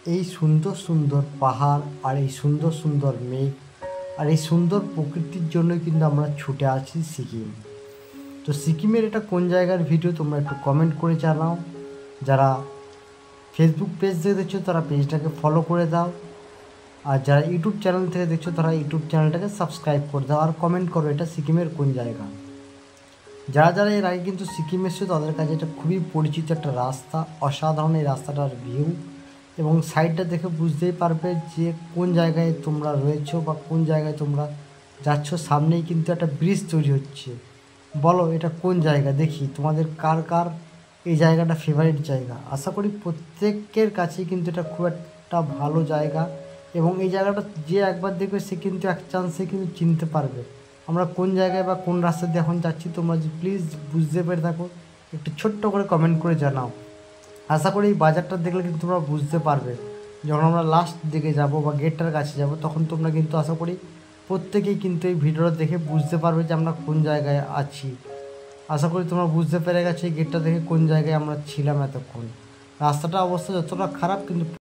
এই সুন্দর সুন্দর পাহাড় আর এই সুন্দর সুন্দর মেঘ আর এই সুন্দর প্রকৃতির জন্যই কিন্তু আমরা ছুটে আছি সিকিম। তো সিকিমের এটা কোন জায়গার ভিডিও তোমরা একটু কমেন্ট করে জানাও। যারা ফেসবুক পেজ থেকে দেখছো তারা পেজটাকে ফলো করে দাও, আর যারা ইউটিউব চ্যানেল থেকে দেখছো তারা ইউটিউব চ্যানেলটাকে সাবস্ক্রাইব করে দাও আর কমেন্ট করো এটা সিকিমের কোন জায়গা। যারা যারা এর আগে কিন্তু সিকিম এসেছে তাদের কাছে এটা খুবই পরিচিত একটা রাস্তা, অসাধারণ এই রাস্তাটার ভিউ, এবং সাইডটা দেখে বুঝতেই পারবে যে কোন জায়গায় তোমরা রয়েছো বা কোন জায়গায় তোমরা যাচ্ছ। সামনেই কিন্তু একটা ব্রিজ তৈরি হচ্ছে। বলো এটা কোন জায়গা, দেখি তোমাদের কার কার এই জায়গাটা ফেভারিট জায়গা। আশা করি প্রত্যেকের কাছেই কিন্তু এটা খুব একটা ভালো জায়গা, এবং এই জায়গাটা যে একবার দেখবে সে কিন্তু এক চান্সে কিন্তু চিনতে পারবে আমরা কোন জায়গায় বা কোন রাস্তা দিয়ে এখন যাচ্ছি। তোমরা যদি প্লিজ বুঝতে পেরে থাকো একটু ছোট্ট করে কমেন্ট করে জানাও। আশা করি এই বাজারটা দেখলে কিন্তু তোমরা বুঝতে পারবে। যখন আমরা লাস্ট দিকে যাব বা গেটটার কাছে যাব তখন তোমরা কিন্তু আশা করি প্রত্যেকেই কিন্তু এই ভিডিওটা দেখে বুঝতে পারবে যে আমরা কোন জায়গায় আছি। আশা করি তোমরা বুঝতে পেরে গেছো এই গেটটা দেখে কোন জায়গায় আমরা ছিলাম এতক্ষণ। রাস্তাটা অবস্থা যতটা খারাপ কিন্তু